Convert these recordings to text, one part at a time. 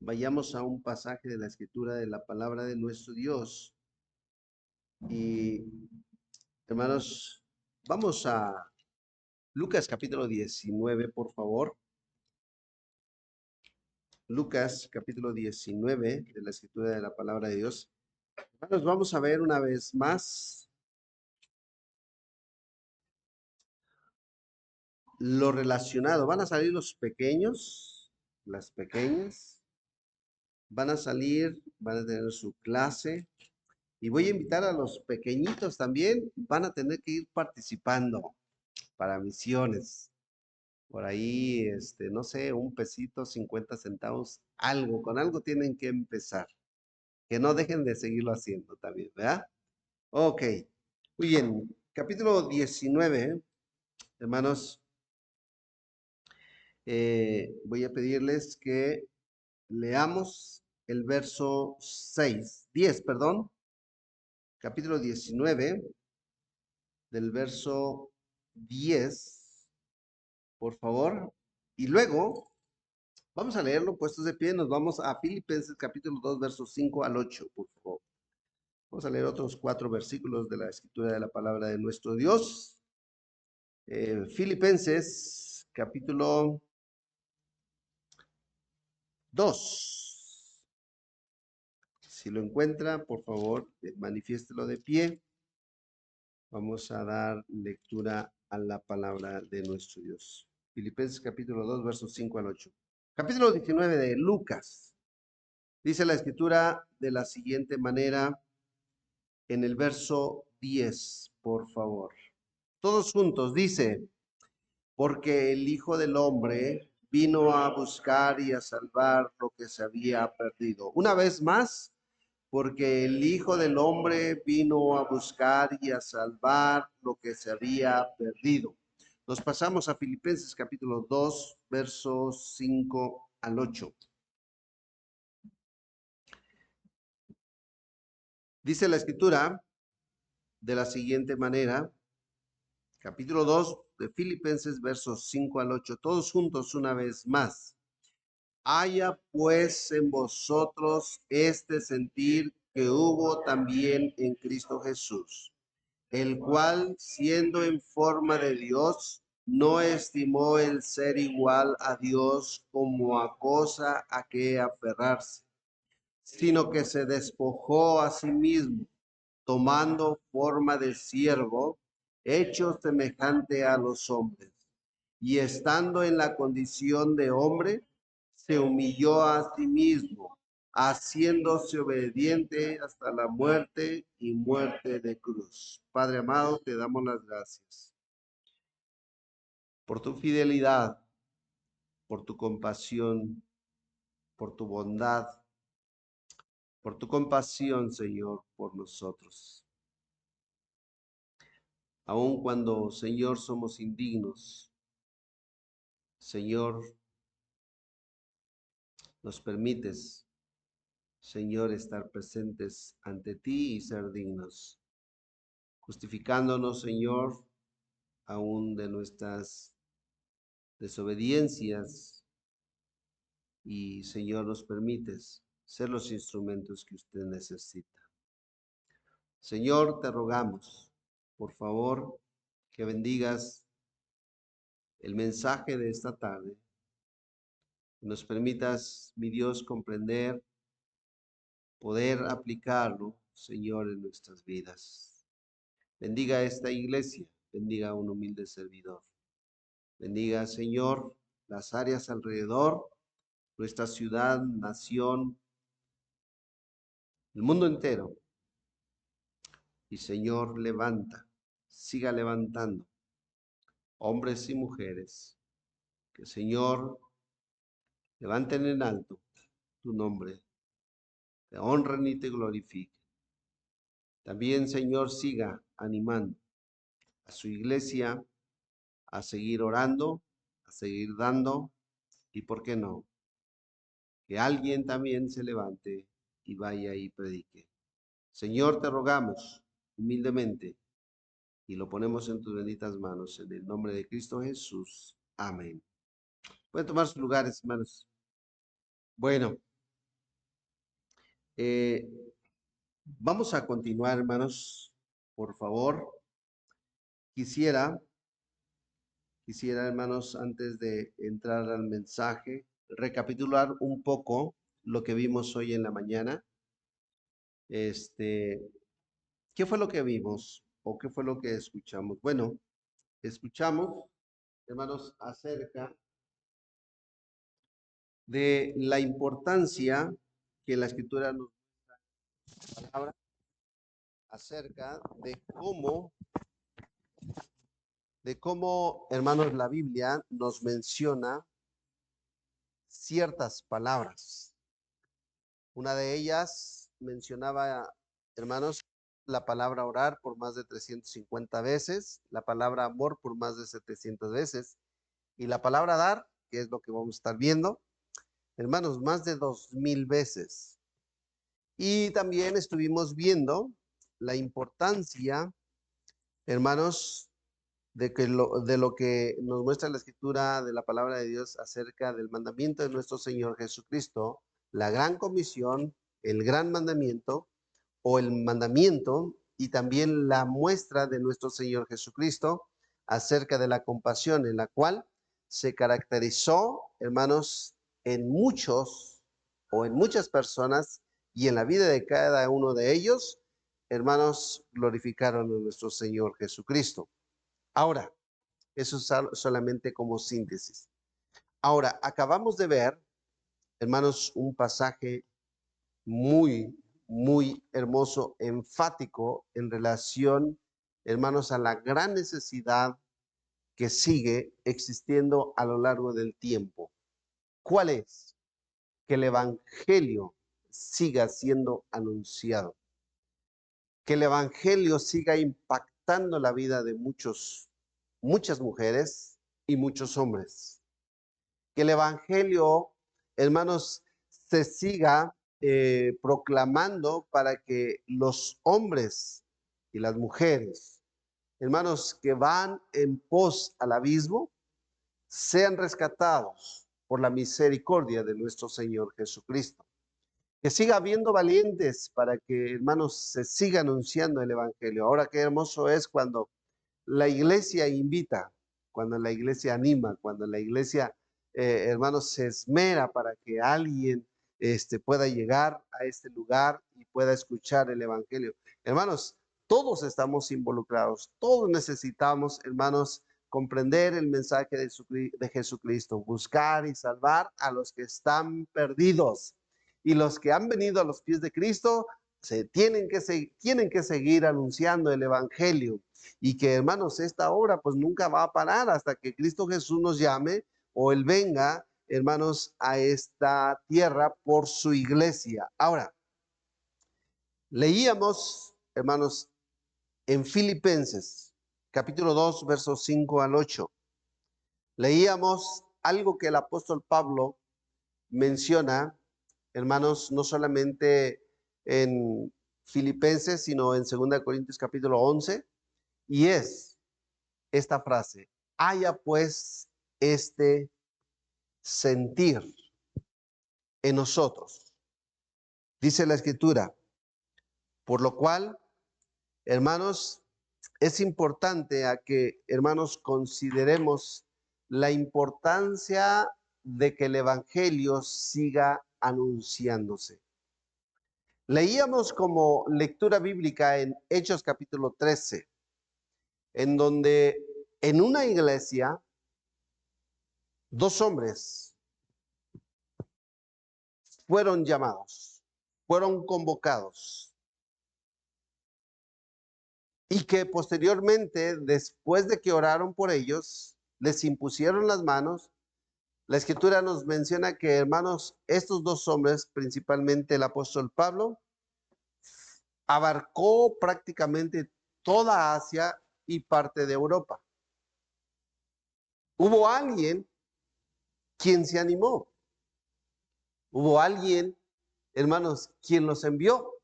Vayamos a un pasaje de la escritura de la palabra de nuestro Dios. Y hermanos, vamos a Lucas capítulo 19, por favor. Lucas capítulo 19 de la escritura de la palabra de Dios. Hermanos, vamos a ver una vez más lo relacionado. Van a salir los pequeños, las pequeñas, van a salir, van a tener su clase. Y voy a invitar a los pequeñitos también, van a tener que ir participando para misiones. Por ahí, no sé, un pesito, 50 centavos, algo, con algo tienen que empezar. Que no dejen de seguirlo haciendo también, ¿verdad? Ok, muy bien. Capítulo 19, hermanos, voy a pedirles que leamos el verso 6, 10, perdón. Capítulo 19, del verso 10, por favor. Y luego vamos a leerlo puestos de pie. Nos vamos a Filipenses capítulo 2, versos 5 al 8, por favor. Vamos a leer otros 4 versículos de la escritura de la palabra de nuestro Dios. Filipenses capítulo 2. Si lo encuentra, por favor, manifiéstelo de pie. Vamos a dar lectura a la palabra de nuestro Dios. Filipenses capítulo 2, versos 5 al 8. Capítulo 19 de Lucas. Dice la escritura de la siguiente manera en el verso 10, por favor. Todos juntos dice, porque el Hijo del Hombre vino a buscar y a salvar lo que se había perdido. Una vez más, porque el Hijo del Hombre vino a buscar y a salvar lo que se había perdido. Nos pasamos a Filipenses capítulo 2, versos 5 al 8. Dice la escritura de la siguiente manera, capítulo 2 de Filipenses, versos 5 al 8, todos juntos una vez más. Haya pues en vosotros este sentir que hubo también en Cristo Jesús, el cual, siendo en forma de Dios, no estimó el ser igual a Dios como a cosa a que aferrarse, sino que se despojó a sí mismo, tomando forma de siervo, hecho semejante a los hombres, y estando en la condición de hombre, se humilló a sí mismo, haciéndose obediente hasta la muerte y muerte de cruz. Padre amado, te damos las gracias por tu fidelidad, por tu compasión, por tu bondad, por tu compasión, Señor, por nosotros. Aun cuando, Señor, somos indignos, Señor, nos permites, Señor, estar presentes ante ti y ser dignos, justificándonos, Señor, aún de nuestras desobediencias y, Señor, nos permites ser los instrumentos que usted necesita. Señor, te rogamos, por favor, que bendigas el mensaje de esta tarde, que nos permitas, mi Dios, comprender, poder aplicarlo, Señor, en nuestras vidas. Bendiga esta iglesia, bendiga a un humilde servidor. Bendiga, Señor, las áreas alrededor, nuestra ciudad, nación, el mundo entero. Y, Señor, levanta, siga levantando hombres y mujeres que, Señor, levanten en alto tu nombre, te honren y te glorifiquen. También, Señor, siga animando a su iglesia a seguir orando, a seguir dando y, ¿por qué no?, que alguien también se levante y vaya y predique. Señor, te rogamos humildemente y lo ponemos en tus benditas manos, en el nombre de Cristo Jesús. Amén. Pueden tomar sus lugares, hermanos. Bueno, Eh, Vamos a continuar, hermanos, por favor. Quisiera, hermanos, antes de entrar al mensaje, recapitular un poco lo que vimos hoy en la mañana. ¿Qué fue lo que vimos o qué fue lo que escuchamos? Bueno, escuchamos, hermanos, acerca de la importancia que la Escritura nos habla acerca de cómo, hermanos, la Biblia nos menciona ciertas palabras. Una de ellas mencionaba, hermanos, la palabra orar por más de 350 veces, la palabra amor por más de 700 veces, y la palabra dar, que es lo que vamos a estar viendo, hermanos, más de 2000 veces. Y también estuvimos viendo la importancia, hermanos, de lo que nos muestra la Escritura de la palabra de Dios acerca del mandamiento de nuestro Señor Jesucristo, la gran comisión, el gran mandamiento o el mandamiento, y también la muestra de nuestro Señor Jesucristo acerca de la compasión, en la cual se caracterizó, hermanos, en muchos o en muchas personas y en la vida de cada uno de ellos, hermanos, glorificaron a nuestro Señor Jesucristo. Ahora, eso es solamente como síntesis. Ahora, acabamos de ver, hermanos, un pasaje muy hermoso, enfático en relación, hermanos, a la gran necesidad que sigue existiendo a lo largo del tiempo. ¿Cuál es? Que el evangelio siga siendo anunciado, que el evangelio siga impactando la vida de muchas mujeres y muchos hombres, que el evangelio, hermanos, se siga proclamando para que los hombres y las mujeres, hermanos, que van en pos al abismo, sean rescatados por la misericordia de nuestro Señor Jesucristo. Que siga habiendo valientes para que, hermanos, se siga anunciando el evangelio. Ahora qué hermoso es cuando la iglesia invita, cuando la iglesia anima, cuando la iglesia, hermanos, se esmera para que alguien pueda llegar a este lugar y pueda escuchar el evangelio. Hermanos, todos estamos involucrados, todos necesitamos, hermanos, comprender el mensaje de Jesucristo, buscar y salvar a los que están perdidos. Y los que han venido a los pies de Cristo tienen que seguir anunciando el evangelio. Y que, hermanos, esta obra pues nunca va a parar hasta que Cristo Jesús nos llame o Él venga, hermanos, a esta tierra por su iglesia. Ahora, leíamos, hermanos, en Filipenses, capítulo 2, versos 5 al 8. Leíamos algo que el apóstol Pablo menciona, hermanos, no solamente en Filipenses, sino en 2 Corintios capítulo 11, y es esta frase: haya pues este sentir en nosotros. Dice la Escritura, por lo cual, hermanos, es importante a que, hermanos, consideremos la importancia de que el evangelio siga anunciándose. Leíamos como lectura bíblica en Hechos capítulo 13, en donde en una iglesia, dos hombres fueron llamados, fueron convocados, y que posteriormente, después de que oraron por ellos, les impusieron las manos. La Escritura nos menciona que, hermanos, estos dos hombres, principalmente el apóstol Pablo, abarcó prácticamente toda Asia y parte de Europa. Hubo alguien quien se animó. Hubo alguien, hermanos, quien los envió.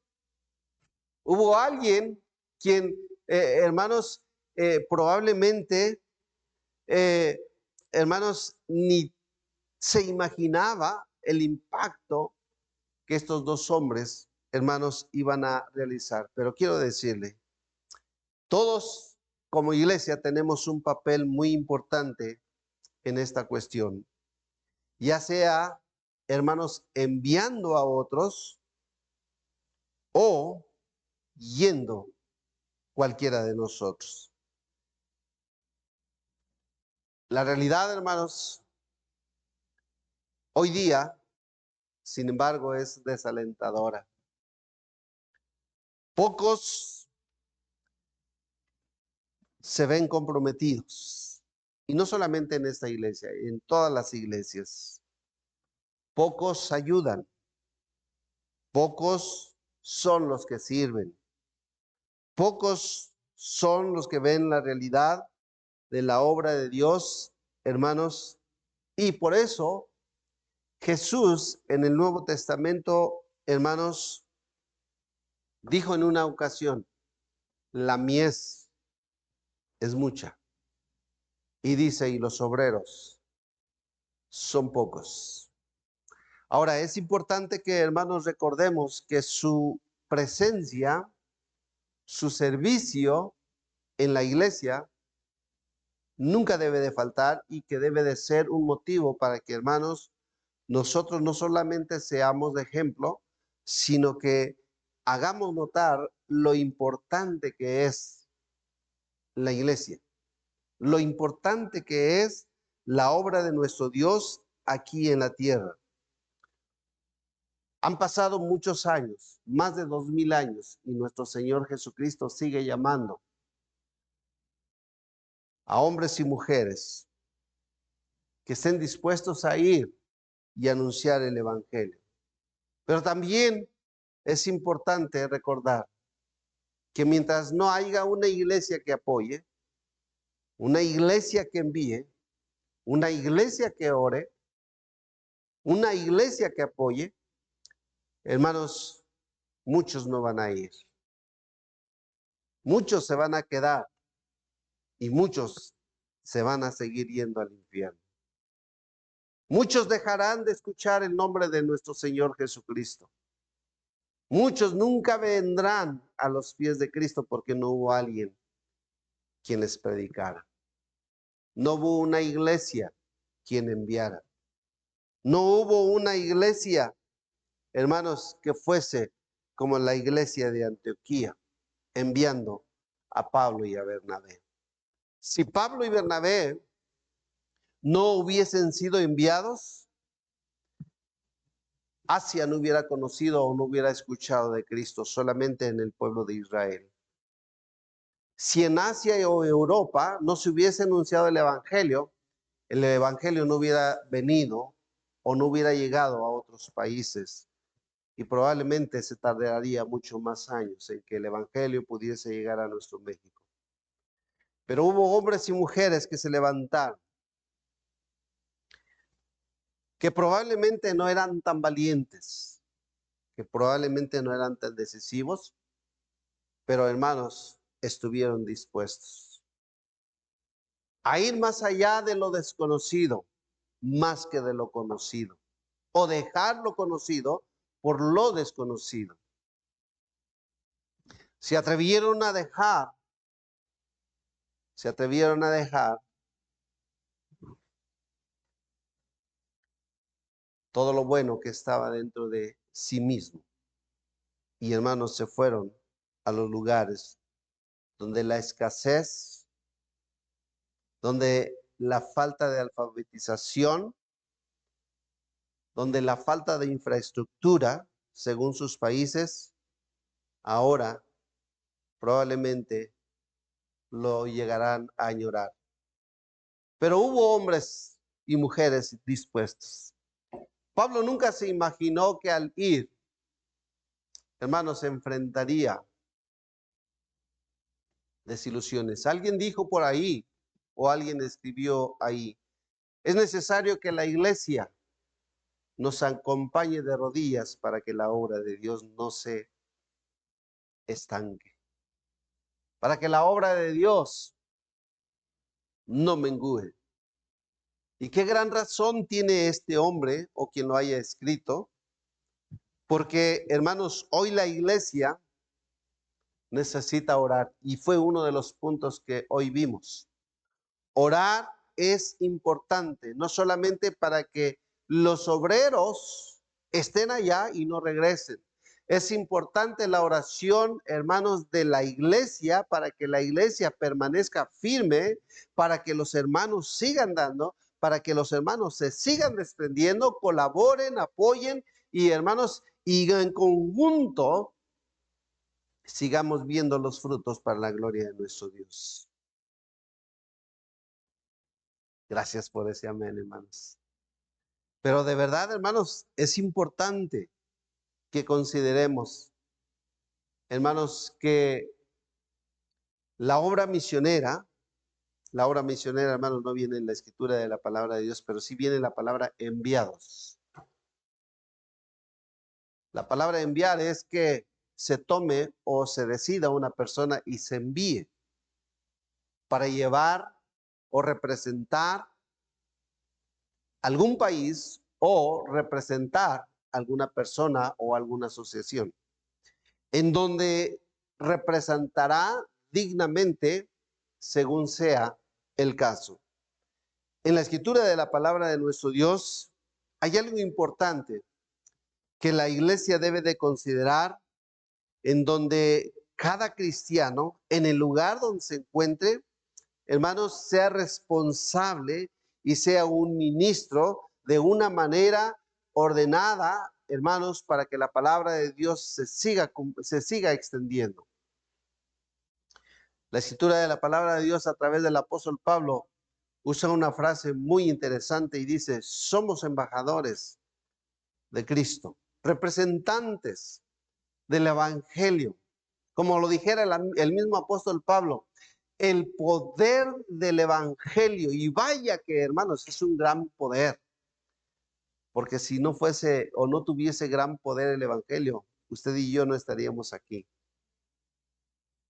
Hubo alguien quien, hermanos, probablemente, hermanos, ni se imaginaba el impacto que estos dos hombres, hermanos, iban a realizar. Pero quiero decirle, todos como iglesia tenemos un papel muy importante en esta cuestión, ya sea, hermanos, enviando a otros o yendo cualquiera de nosotros. La realidad, hermanos, hoy día, sin embargo, es desalentadora. Pocos se ven comprometidos, y no solamente en esta iglesia, en todas las iglesias. Pocos ayudan, pocos son los que sirven, pocos son los que ven la realidad de la obra de Dios, hermanos, y por eso Jesús en el Nuevo Testamento, hermanos, dijo en una ocasión, la mies es mucha, y dice, y los obreros son pocos. Ahora, es importante que, hermanos, recordemos que su presencia, su servicio en la iglesia nunca debe de faltar y que debe de ser un motivo para que, hermanos, nosotros no solamente seamos de ejemplo, sino que hagamos notar lo importante que es la iglesia, lo importante que es la obra de nuestro Dios aquí en la tierra. Han pasado muchos años, más de 2000 años, y nuestro Señor Jesucristo sigue llamando a hombres y mujeres que estén dispuestos a ir y anunciar el Evangelio. Pero también es importante recordar que mientras no haya una iglesia que apoye, una iglesia que envíe, una iglesia que ore, una iglesia que apoye, hermanos, muchos no van a ir. Muchos se van a quedar y muchos se van a seguir yendo al infierno. Muchos dejarán de escuchar el nombre de nuestro Señor Jesucristo. Muchos nunca vendrán a los pies de Cristo porque no hubo alguien quien les predicara. No hubo una iglesia quien enviara. No hubo una iglesia, hermanos, que fuese como la iglesia de Antioquía, enviando a Pablo y a Bernabé. Si Pablo y Bernabé no hubiesen sido enviados, Asia no hubiera conocido o no hubiera escuchado de Cristo, solamente en el pueblo de Israel. Si en Asia o Europa no se hubiese anunciado el Evangelio no hubiera venido o no hubiera llegado a otros países y probablemente se tardaría mucho más años en que el Evangelio pudiese llegar a nuestro México. Pero hubo hombres y mujeres que se levantaron, que probablemente no eran tan valientes, que probablemente no eran tan decisivos, pero hermanos, estuvieron dispuestos a ir más allá de lo desconocido, más que de lo conocido, o dejar lo conocido por lo desconocido. Se atrevieron a dejar todo lo bueno que estaba dentro de sí mismo. Y hermanos, se fueron a los lugares donde la escasez, donde la falta de alfabetización, donde la falta de infraestructura, según sus países, ahora probablemente lo llegarán a añorar. Pero hubo hombres y mujeres dispuestos. Pablo nunca se imaginó que al ir, hermanos, se enfrentaría desilusiones. Alguien dijo por ahí, o alguien escribió ahí, es necesario que la iglesia nos acompañe de rodillas para que la obra de Dios no se estanque, para que la obra de Dios no mengüe. Y qué gran razón tiene este hombre o quien lo haya escrito Porque, hermanos, hoy la iglesia necesita orar y fue uno de los puntos que hoy vimos. Orar es importante, no solamente para que los obreros estén allá y no regresen. Es importante la oración, hermanos, de la iglesia para que la iglesia permanezca firme, para que los hermanos sigan dando, para que los hermanos se sigan desprendiendo, colaboren, apoyen y hermanos, y en conjunto sigamos viendo los frutos para la gloria de nuestro Dios. Gracias por ese amén, hermanos. Pero de verdad, hermanos, es importante que consideremos, hermanos, que la obra misionera, hermanos, no viene en la escritura de la palabra de Dios, pero sí viene en la palabra enviados. La palabra enviar es que se tome o se decida una persona y se envíe para llevar o representar algún país o representar alguna persona o alguna asociación, en donde representará dignamente según sea el caso. En la escritura de la palabra de nuestro Dios hay algo importante que la iglesia debe de considerar, en donde cada cristiano, en el lugar donde se encuentre, hermanos, sea responsable y sea un ministro de una manera ordenada, hermanos, para que la palabra de Dios se siga extendiendo. La escritura de la palabra de Dios a través del apóstol Pablo usa una frase muy interesante y dice: somos embajadores de Cristo, representantes del evangelio. Como lo dijera el mismo apóstol Pablo, el poder del evangelio, y vaya que, hermanos, es un gran poder, porque si no fuese o no tuviese gran poder el evangelio, usted y yo no estaríamos aquí.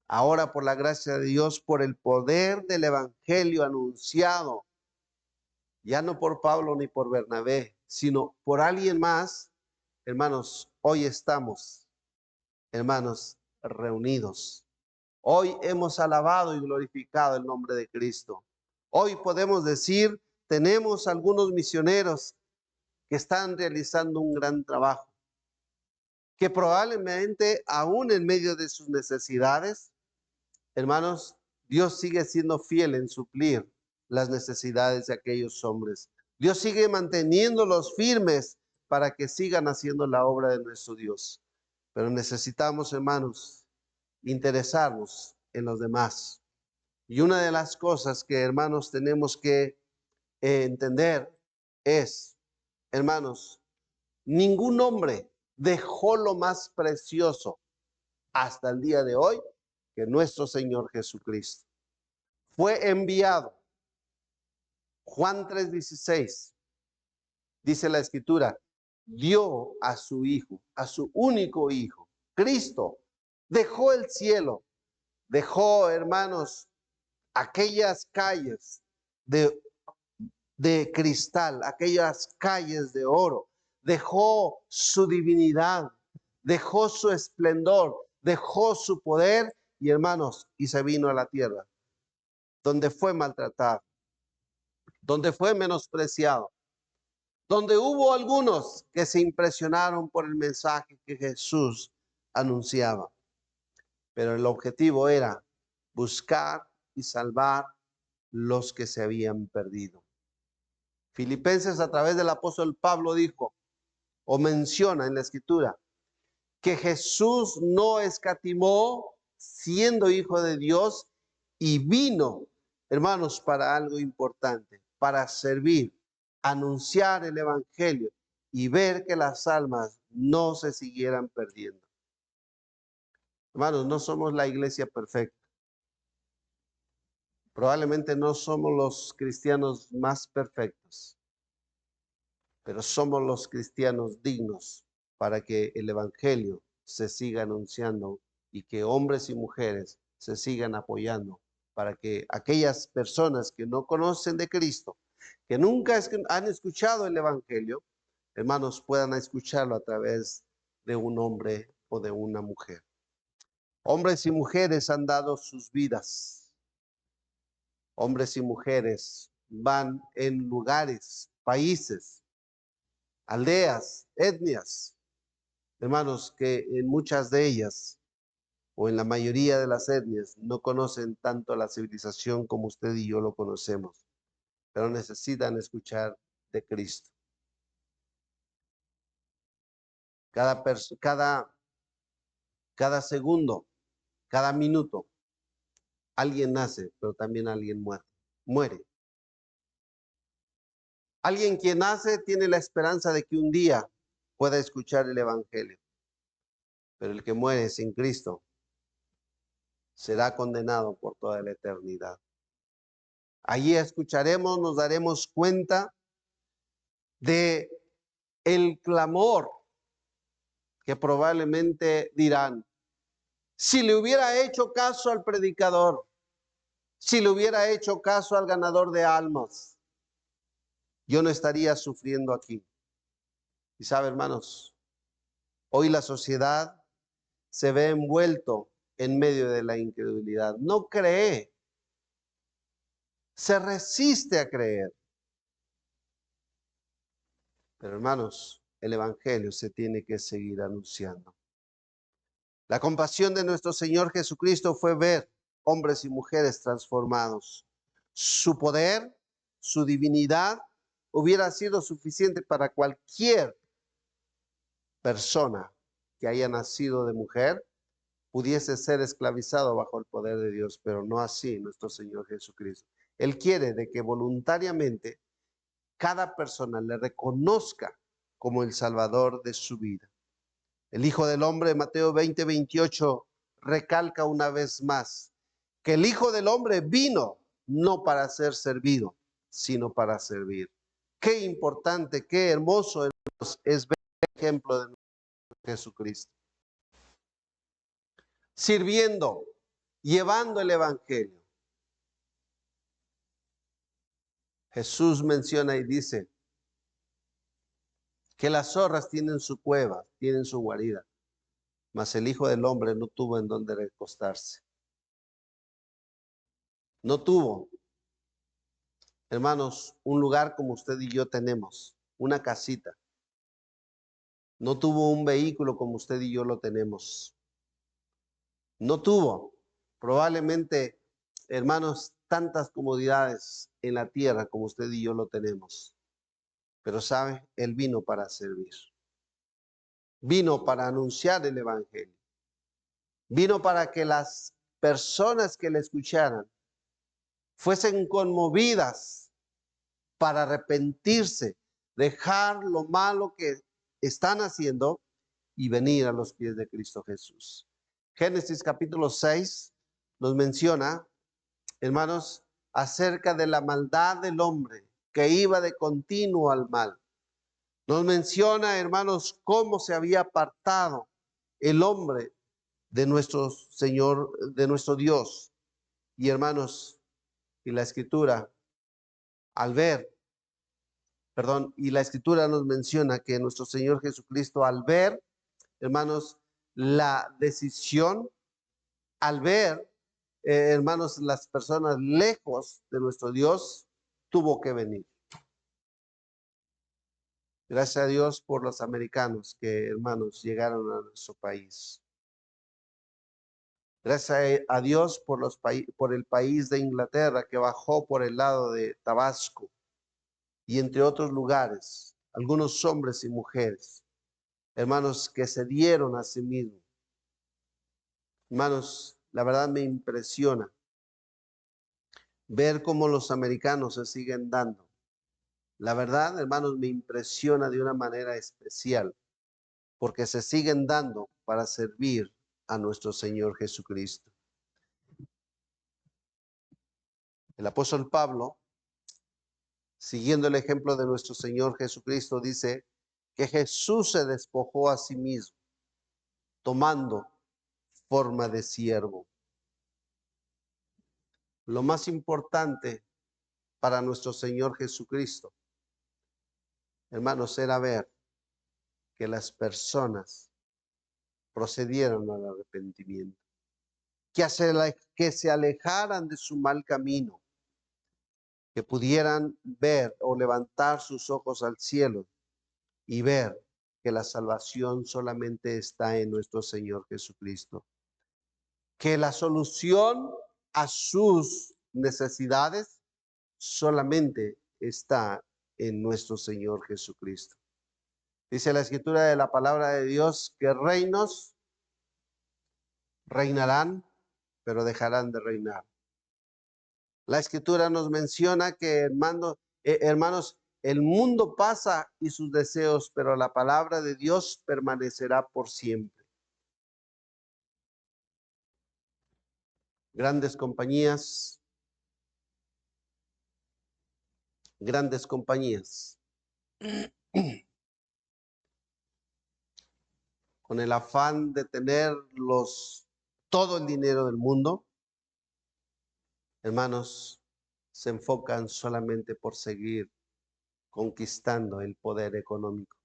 Ahora, por la gracia de Dios, por el poder del evangelio anunciado, ya no por Pablo ni por Bernabé, sino por alguien más, hermanos, hoy estamos, hermanos, reunidos. Hoy hemos alabado y glorificado el nombre de Cristo. Hoy podemos decir, tenemos algunos misioneros que están realizando un gran trabajo, que probablemente aún en medio de sus necesidades, hermanos, Dios sigue siendo fiel en suplir las necesidades de aquellos hombres. Dios sigue manteniéndolos firmes para que sigan haciendo la obra de nuestro Dios. Pero necesitamos, hermanos, interesarnos en los demás. Y una de las cosas que, hermanos, tenemos que entender es, hermanos, ningún hombre dejó lo más precioso hasta el día de hoy que nuestro Señor Jesucristo. Fue enviado. Juan 3:16, dice la escritura, dio a su hijo, a su único hijo, Cristo. Dejó el cielo, dejó, hermanos, aquellas calles de cristal, aquellas calles de oro, dejó su divinidad, dejó su esplendor, dejó su poder y, hermanos, y se vino a la tierra, donde fue maltratado, donde fue menospreciado, donde hubo algunos que se impresionaron por el mensaje que Jesús anunciaba. Pero el objetivo era buscar y salvar los que se habían perdido. Filipenses, a través del apóstol Pablo, dijo o menciona en la escritura que Jesús no escatimó siendo hijo de Dios y vino, hermanos, para algo importante, para servir, anunciar el evangelio y ver que las almas no se siguieran perdiendo. Hermanos, no somos la iglesia perfecta. Probablemente no somos los cristianos más perfectos, pero somos los cristianos dignos para que el evangelio se siga anunciando y que hombres y mujeres se sigan apoyando para que aquellas personas que no conocen de Cristo, que nunca han escuchado el evangelio, hermanos, puedan escucharlo a través de un hombre o de una mujer. Hombres y mujeres han dado sus vidas. Hombres y mujeres van en lugares, países, aldeas, etnias, hermanos, que en muchas de ellas o en la mayoría de las etnias no conocen tanto la civilización como usted y yo lo conocemos, pero necesitan escuchar de Cristo. Cada segundo, cada minuto, alguien nace, pero también alguien muere. Alguien que nace tiene la esperanza de que un día pueda escuchar el Evangelio, pero el que muere sin Cristo será condenado por toda la eternidad. Allí escucharemos, nos daremos cuenta de el clamor que probablemente dirán, si le hubiera hecho caso al predicador, si le hubiera hecho caso al ganador de almas, yo no estaría sufriendo aquí. Y sabe, hermanos, hoy la sociedad se ve envuelto en medio de la incredulidad. No cree, se resiste a creer. Pero hermanos, el Evangelio se tiene que seguir anunciando. La compasión de nuestro Señor Jesucristo fue ver hombres y mujeres transformados. Su poder, su divinidad, hubiera sido suficiente para cualquier persona que haya nacido de mujer, pudiese ser esclavizado bajo el poder de Dios, pero no así nuestro Señor Jesucristo. Él quiere de que voluntariamente cada persona le reconozca como el Salvador de su vida. El Hijo del Hombre, Mateo 20:28, recalca una vez más que el Hijo del Hombre vino no para ser servido, sino para servir. Qué importante, qué hermoso es ver el ejemplo de Jesucristo. Sirviendo, llevando el Evangelio. Jesús menciona y dice que las zorras tienen su cueva, tienen su guarida, mas el Hijo del Hombre no tuvo en dónde recostarse. No tuvo, hermanos, un lugar como usted y yo tenemos, una casita. No tuvo un vehículo como usted y yo lo tenemos. No tuvo, probablemente, hermanos, tantas comodidades en la tierra como usted y yo lo tenemos. Pero sabe, Él vino para servir. Vino para anunciar el Evangelio. Vino para que las personas que le escucharan fuesen conmovidas para arrepentirse, dejar lo malo que están haciendo y venir a los pies de Cristo Jesús. Génesis capítulo 6 nos menciona, hermanos, acerca de la maldad del hombre que iba de continuo al mal. Nos menciona, hermanos, cómo se había apartado el hombre de nuestro Señor, de nuestro Dios. Y hermanos, y la escritura, y la escritura nos menciona que nuestro Señor Jesucristo, al ver, hermanos, la decisión, al ver, hermanos, las personas lejos de nuestro Dios, tuvo que venir. Gracias a Dios por los americanos que, hermanos, llegaron a nuestro país. Gracias a Dios por el país de Inglaterra que bajó por el lado de Tabasco y entre otros lugares, algunos hombres y mujeres, hermanos, que se dieron a sí mismos. Hermanos, la verdad me impresiona ver cómo los americanos se siguen dando. La verdad, hermanos, me impresiona de una manera especial, porque se siguen dando para servir a nuestro Señor Jesucristo. El apóstol Pablo, siguiendo el ejemplo de nuestro Señor Jesucristo, dice que Jesús se despojó a sí mismo, tomando forma de siervo. Lo más importante para nuestro Señor Jesucristo, hermanos, era ver que las personas procedieran al arrepentimiento, que se alejaran de su mal camino, que pudieran ver o levantar sus ojos al cielo y ver que la salvación solamente está en nuestro Señor Jesucristo, que la solución a sus necesidades solamente está en nuestro Señor Jesucristo. Dice la escritura de la palabra de Dios que reinos reinarán, pero dejarán de reinar. La escritura nos menciona que, hermanos, el mundo pasa y sus deseos, pero la palabra de Dios permanecerá por siempre. Grandes compañías con el afán de tener todo el dinero del mundo, hermanos, se enfocan solamente por seguir conquistando el poder económico.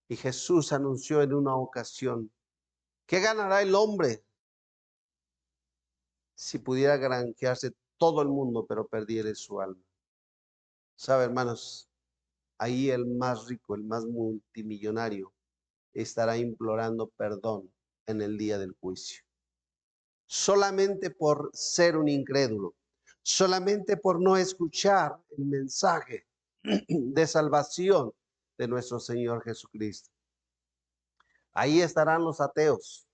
Y Jesús anunció en una ocasión, ¿qué ganará el hombre si pudiera granjearse todo el mundo, pero perdiere su alma? ¿Sabe, hermanos? Ahí el más rico, el más multimillonario, estará implorando perdón en el día del juicio. Solamente por ser un incrédulo, solamente por no escuchar el mensaje de salvación de nuestro Señor Jesucristo. Ahí estarán los ateos,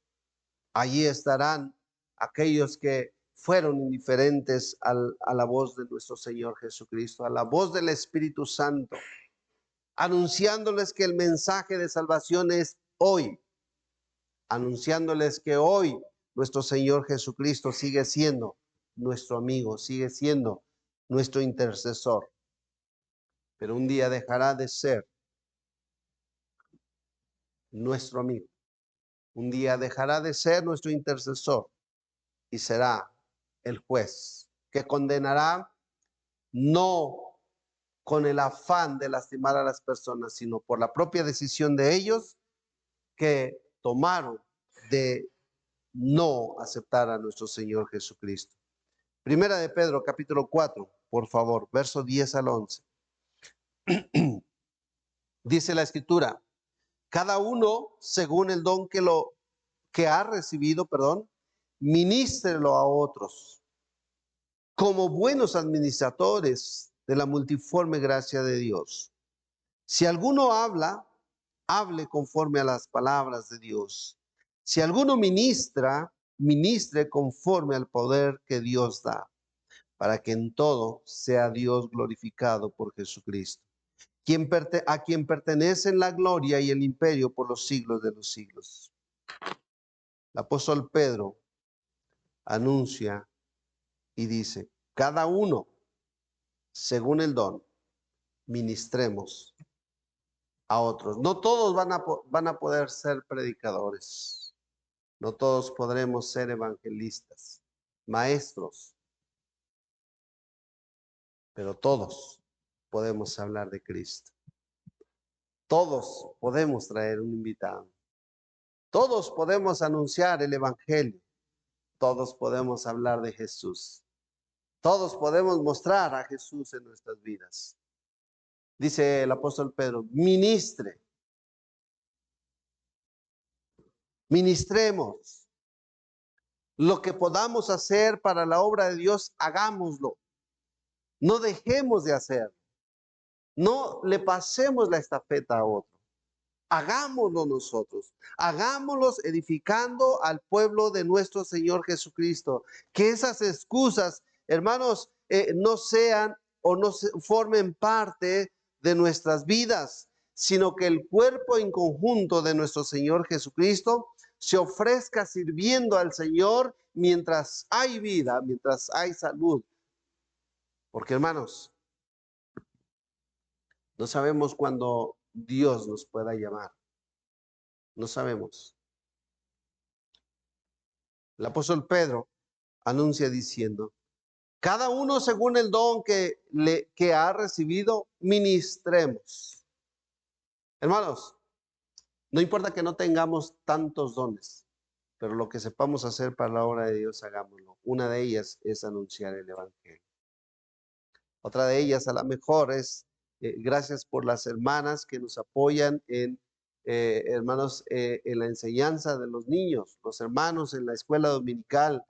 ahí estarán aquellos que fueron indiferentes a la voz de nuestro Señor Jesucristo, a la voz del Espíritu Santo, anunciándoles que el mensaje de salvación es hoy, anunciándoles que hoy nuestro Señor Jesucristo sigue siendo nuestro amigo, sigue siendo nuestro intercesor. Pero un día dejará de ser nuestro amigo. Un día dejará de ser nuestro intercesor y será el juez que condenará no con el afán de lastimar a las personas, sino por la propia decisión de ellos que tomaron de no aceptar a nuestro Señor Jesucristo. Primera de Pedro, capítulo 4, por favor, verso 10 al 11. Dice la escritura, cada uno según el don que ha recibido, ministrelo a otros como buenos administradores de la multiforme gracia de Dios. Si alguno habla, hable conforme a las palabras de Dios. Si alguno ministra, ministre conforme al poder que Dios da, para que en todo sea Dios glorificado por Jesucristo, a quien pertenecen la gloria y el imperio por los siglos de los siglos. El apóstol Pedro anuncia y dice, cada uno, según el don, ministremos a otros. No todos van a poder ser predicadores. No todos podremos ser evangelistas, maestros, pero todos podemos hablar de Cristo. Todos podemos traer un invitado. Todos podemos anunciar el evangelio. Todos podemos hablar de Jesús. Todos podemos mostrar a Jesús en nuestras vidas. Dice el apóstol Pedro, ministremos. Lo que podamos hacer para la obra de Dios, hagámoslo. No dejemos de hacerlo. No le pasemos la estafeta a otro. Hagámoslo nosotros. Hagámoslos edificando al pueblo de nuestro Señor Jesucristo. Que esas excusas, hermanos, no sean o no formen parte de nuestras vidas, sino que el cuerpo en conjunto de nuestro Señor Jesucristo se ofrezca sirviendo al Señor mientras hay vida, mientras hay salud. Porque, hermanos, no sabemos cuándo Dios nos pueda llamar. No sabemos. El apóstol Pedro anuncia diciendo, cada uno según el don que ha recibido, ministremos. Hermanos, No importa que no tengamos tantos dones, pero lo que sepamos hacer para la obra de Dios, hagámoslo. Una de ellas es anunciar el evangelio. Otra de ellas, a lo mejor, es gracias por las hermanas que nos apoyan hermanos, en la enseñanza de los niños, los hermanos en la escuela dominical.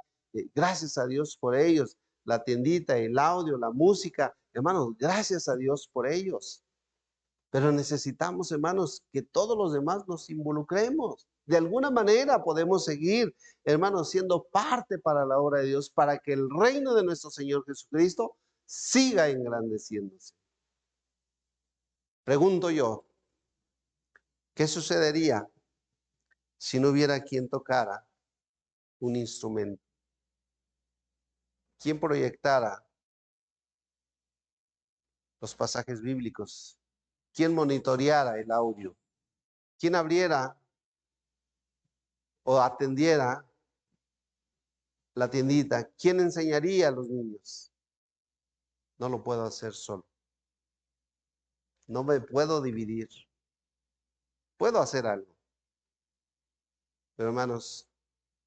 Gracias a Dios por ellos. La tiendita, el audio, la música. Hermanos, gracias a Dios por ellos. Pero necesitamos, hermanos, que todos los demás nos involucremos. De alguna manera podemos seguir, hermanos, siendo parte para la obra de Dios, para que el reino de nuestro Señor Jesucristo siga engrandeciéndose. Pregunto yo, ¿qué sucedería si no hubiera quien tocara un instrumento? ¿Quién proyectara los pasajes bíblicos? ¿Quién monitoreara el audio? ¿Quién abriera o atendiera la tiendita? ¿Quién enseñaría a los niños? No lo puedo hacer solo. No me puedo dividir. Puedo hacer algo. Pero hermanos,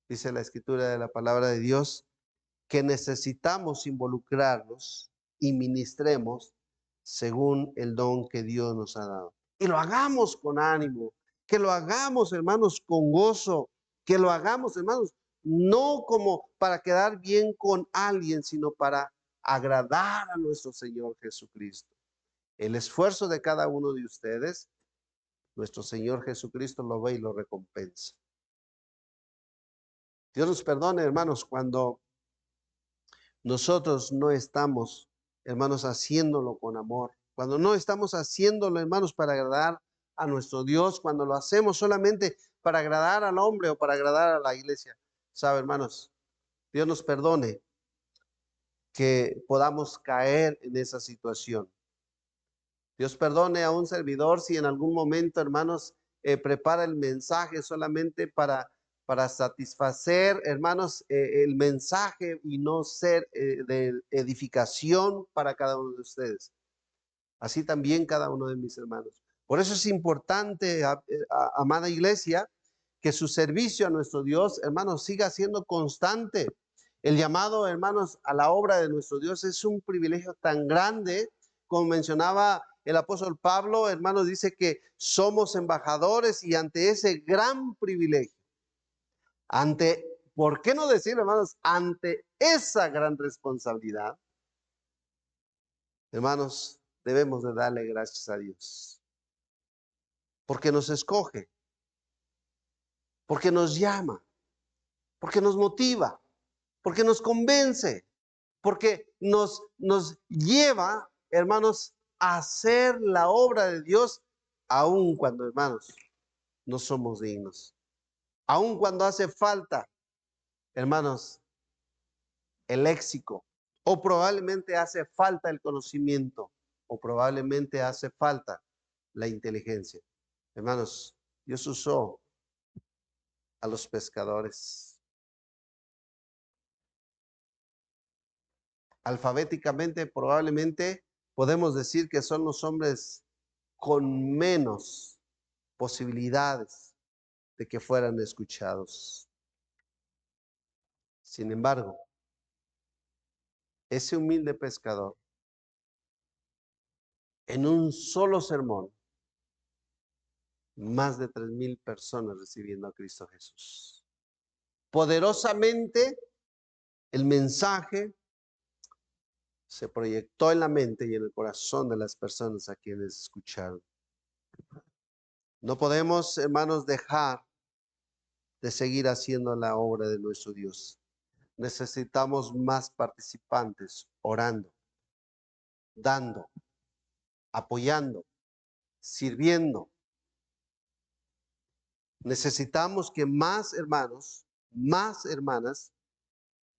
dice la escritura de la palabra de Dios, que necesitamos involucrarnos y ministremos según el don que Dios nos ha dado. Y lo hagamos con ánimo, que lo hagamos, hermanos, con gozo, que lo hagamos, hermanos, no como para quedar bien con alguien, sino para agradar a nuestro Señor Jesucristo. El esfuerzo de cada uno de ustedes, nuestro Señor Jesucristo lo ve y lo recompensa. Dios nos perdone, hermanos, cuando nosotros no estamos, hermanos, haciéndolo con amor. Cuando no estamos haciéndolo, hermanos, para agradar a nuestro Dios, cuando lo hacemos solamente para agradar al hombre o para agradar a la iglesia. ¿Sabe, hermanos? Dios nos perdone que podamos caer en esa situación. Dios perdone a un servidor si en algún momento, hermanos, prepara el mensaje solamente para satisfacer, hermanos, el mensaje y no ser de edificación para cada uno de ustedes. Así también cada uno de mis hermanos. Por eso es importante, amada iglesia, que su servicio a nuestro Dios, hermanos, siga siendo constante. El llamado, hermanos, a la obra de nuestro Dios es un privilegio tan grande, como mencionaba el apóstol Pablo, hermanos, dice que somos embajadores y ante ese gran privilegio, ¿por qué no decir, hermanos, ante esa gran responsabilidad, hermanos, debemos de darle gracias a Dios? Porque nos escoge, porque nos llama, porque nos motiva, porque nos convence, porque nos lleva, hermanos, a hacer la obra de Dios, aun cuando, hermanos, no somos dignos. Aun cuando hace falta, hermanos, el léxico, o probablemente hace falta el conocimiento, o probablemente hace falta la inteligencia. Hermanos, Dios usó a los pescadores. Alfabéticamente, probablemente podemos decir que son los hombres con menos posibilidades de que fueran escuchados. Sin embargo, ese humilde pescador, en un solo sermón, más de 3,000 personas recibiendo a Cristo Jesús. Poderosamente, el mensaje se proyectó en la mente y en el corazón de las personas a quienes escucharon. No podemos, hermanos, dejar de seguir haciendo la obra de nuestro Dios. Necesitamos más participantes orando, dando, apoyando, sirviendo. Necesitamos que más hermanos, más hermanas,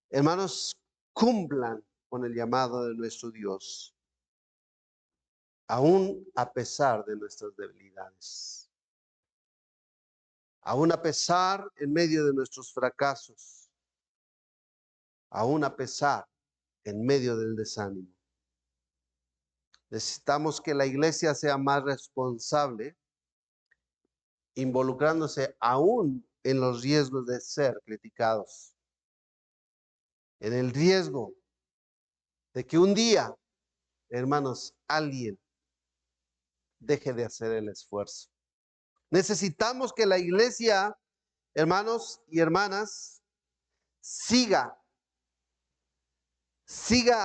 hermanos, cumplan con el llamado de nuestro Dios, aún a pesar de nuestras debilidades, aún a pesar en medio de nuestros fracasos, aún a pesar en medio del desánimo. Necesitamos que la iglesia sea más responsable involucrándose aún en los riesgos de ser criticados, en el riesgo de que un día, hermanos, alguien deje de hacer el esfuerzo. Necesitamos que la iglesia, hermanos y hermanas, siga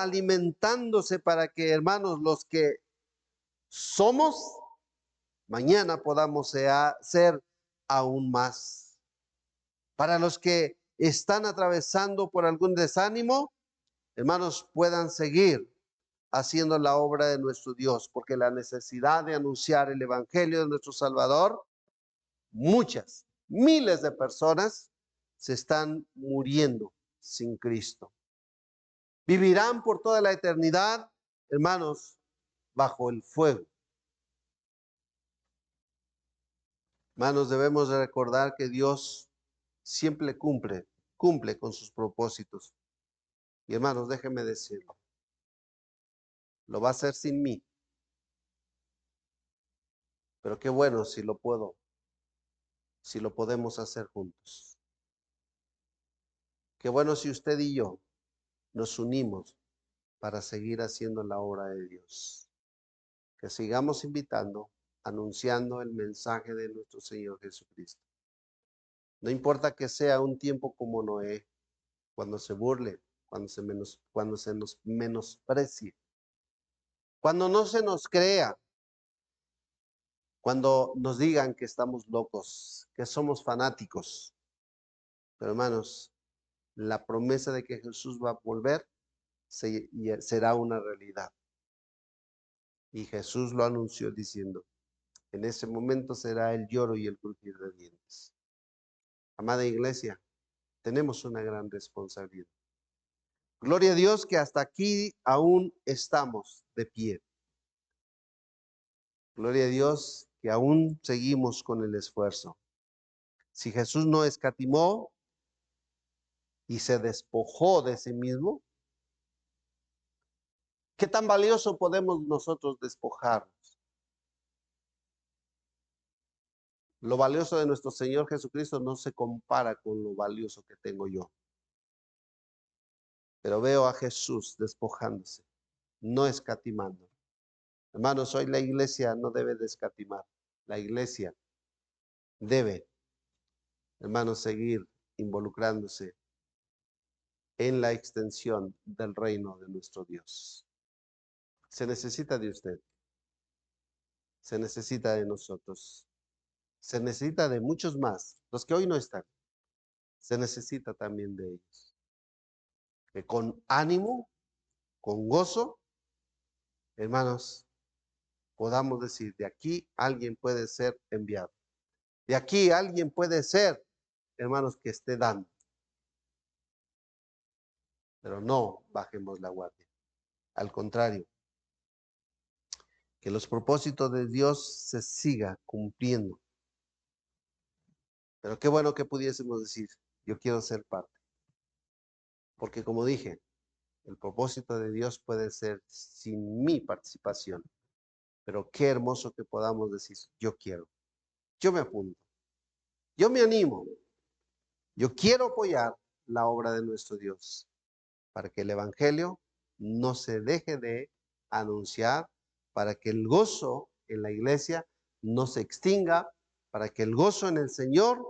alimentándose para que, hermanos, los que somos, mañana podamos ser aún más. Para los que están atravesando por algún desánimo, hermanos, puedan seguir haciendo la obra de nuestro Dios, porque la necesidad de anunciar el evangelio de nuestro Salvador, muchas, miles de personas se están muriendo sin Cristo. Vivirán por toda la eternidad, hermanos, bajo el fuego. Hermanos, debemos de recordar que Dios siempre cumple con sus propósitos. Y hermanos, déjenme decirlo, lo va a hacer sin mí. Pero qué bueno si lo podemos hacer juntos. Qué bueno si usted y yo nos unimos para seguir haciendo la obra de Dios. Que sigamos invitando, anunciando el mensaje de nuestro Señor Jesucristo. No importa que sea un tiempo como Noé, cuando se burle, cuando se nos menosprecie, cuando no se nos crea, cuando nos digan que estamos locos, que somos fanáticos. Pero hermanos, la promesa de que Jesús va a volver será una realidad. Y Jesús lo anunció diciendo, en ese momento será el lloro y el crujir de dientes. Amada iglesia, tenemos una gran responsabilidad. Gloria a Dios que hasta aquí aún estamos de pie. Gloria a Dios que aún seguimos con el esfuerzo. Si Jesús no escatimó y se despojó de sí mismo, ¿qué tan valioso podemos nosotros despojarnos? Lo valioso de nuestro Señor Jesucristo no se compara con lo valioso que tengo yo. Pero veo a Jesús despojándose, no escatimando. Hermanos, hoy la iglesia no debe de escatimar. La iglesia debe, hermanos, seguir involucrándose en la extensión del reino de nuestro Dios. Se necesita de usted. Se necesita de nosotros. Se necesita de muchos más, los que hoy no están. Se necesita también de ellos. Que con ánimo, con gozo, hermanos, podamos decir, de aquí alguien puede ser enviado. De aquí alguien puede ser, hermanos, que esté dando. Pero no bajemos la guardia. Al contrario, que los propósitos de Dios se siga cumpliendo. Pero qué bueno que pudiésemos decir, yo quiero ser parte. Porque como dije, el propósito de Dios puede ser sin mi participación. Pero qué hermoso que podamos decir, yo quiero, yo me apunto, yo me animo, yo quiero apoyar la obra de nuestro Dios para que el Evangelio no se deje de anunciar, para que el gozo en la iglesia no se extinga, para que el gozo en el Señor,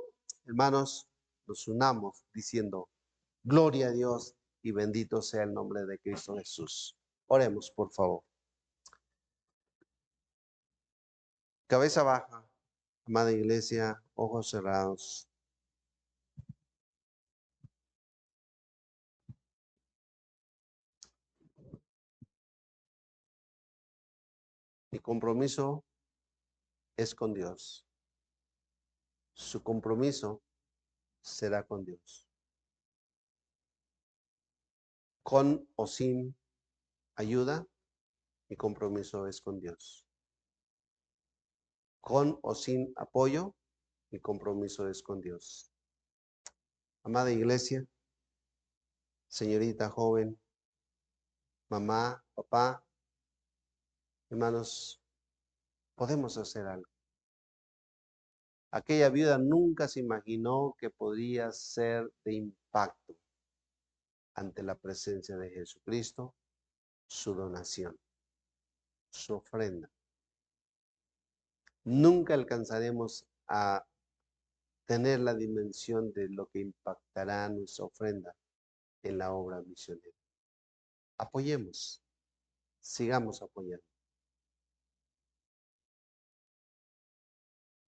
hermanos, nos unamos diciendo, gloria a Dios y bendito sea el nombre de Cristo Jesús. Oremos, por favor. Cabeza baja, amada iglesia, ojos cerrados. Mi compromiso es con Dios. Su compromiso será con Dios. Con o sin ayuda, mi compromiso es con Dios. Con o sin apoyo, mi compromiso es con Dios. Amada iglesia, señorita joven, mamá, papá, hermanos, podemos hacer algo. Aquella viuda nunca se imaginó que podría ser de impacto ante la presencia de Jesucristo, su donación, su ofrenda. Nunca alcanzaremos a tener la dimensión de lo que impactará nuestra ofrenda en la obra misionera. Apoyemos, sigamos apoyando.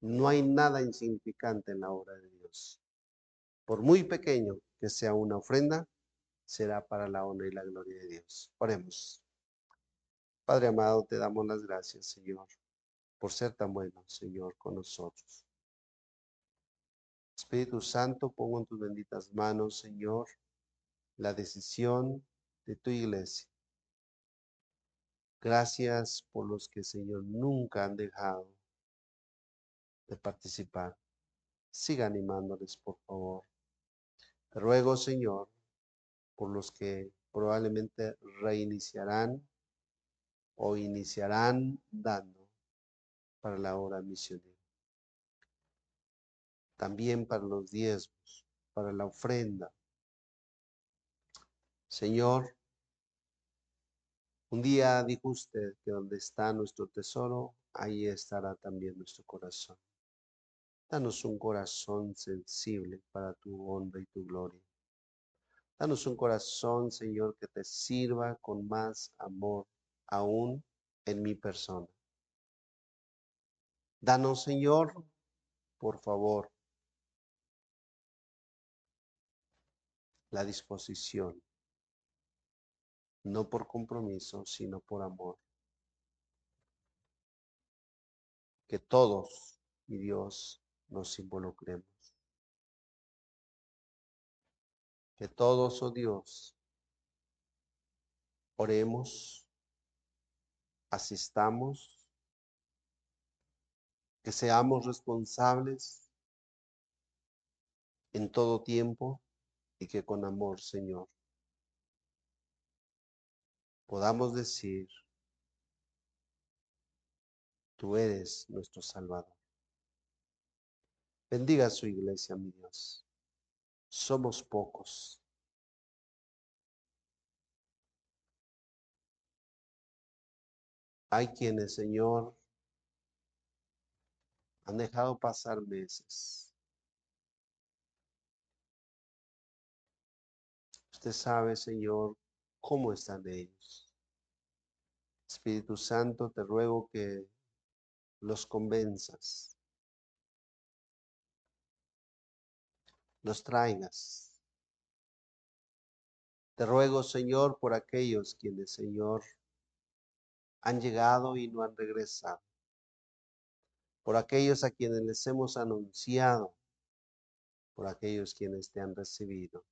No hay nada insignificante en la obra de Dios. Por muy pequeño que sea una ofrenda, será para la honra y la gloria de Dios. Oremos. Padre amado, te damos las gracias, Señor, por ser tan bueno, Señor, con nosotros. Espíritu Santo, pongo en tus benditas manos, Señor, la decisión de tu iglesia. Gracias por los que, Señor, nunca han dejado de participar. Siga animándoles, por favor. Te ruego, Señor, por los que probablemente reiniciarán o iniciarán dando para la obra misionera. También para los diezmos, para la ofrenda. Señor, un día dijo usted que donde está nuestro tesoro, ahí estará también nuestro corazón. Danos un corazón sensible para tu honra y tu gloria. Danos un corazón, Señor, que te sirva con más amor aún en mi persona. Danos, Señor, por favor, la disposición, no por compromiso, sino por amor. Que todos, mi Dios, nos involucremos. Que todos, oh Dios, oremos, asistamos, que seamos responsables en todo tiempo y que con amor, Señor, podamos decir, tú eres nuestro Salvador. Bendiga a su iglesia, mi Dios. Somos pocos. Hay quienes, Señor, han dejado pasar meses. Usted sabe, Señor, cómo están ellos. Espíritu Santo, te ruego que los convenzas, los traigas. Te ruego, Señor, por aquellos quienes, Señor, han llegado y no han regresado. Por aquellos a quienes les hemos anunciado, por aquellos quienes te han recibido,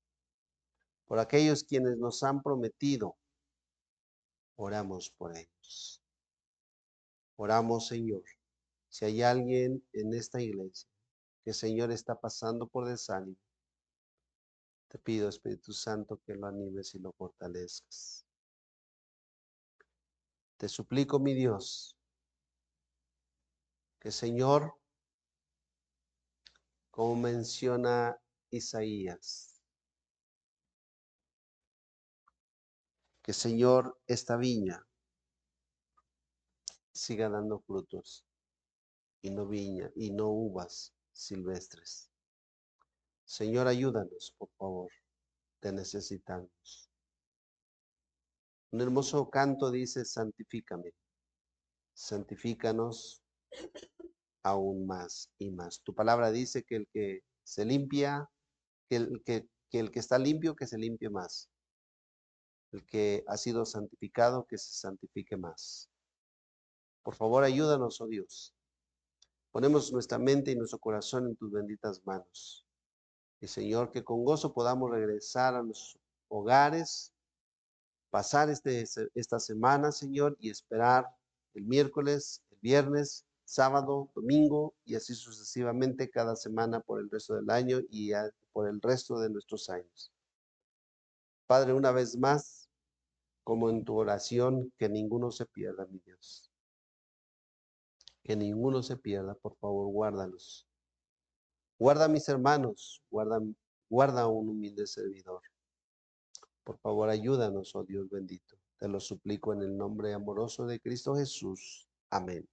por aquellos quienes nos han prometido, oramos por ellos. Oramos, Señor, si hay alguien en esta iglesia que, Señor, está pasando por desánimo, te pido, Espíritu Santo, que lo animes y lo fortalezcas. Te suplico, mi Dios, que, Señor, como menciona Isaías, que, Señor, esta viña siga dando frutos y no viña y no uvas silvestres. Señor, ayúdanos, por favor, te necesitamos. Un hermoso canto dice, santifícame, santifícanos aún más y más. Tu palabra dice que el que se limpia, que el que está limpio, que se limpie más. El que ha sido santificado, que se santifique más. Por favor, ayúdanos, oh Dios. Ponemos nuestra mente y nuestro corazón en tus benditas manos. Y Señor, que con gozo podamos regresar a nuestros hogares, pasar esta semana, Señor, y esperar el miércoles, el viernes, sábado, domingo y así sucesivamente cada semana por el resto del año y por el resto de nuestros años. Padre, una vez más, como en tu oración, que ninguno se pierda, mi Dios. Que ninguno se pierda, por favor, guárdalos. Guarda a mis hermanos, guarda a un humilde servidor. Por favor, ayúdanos, oh Dios bendito. Te lo suplico en el nombre amoroso de Cristo Jesús. Amén.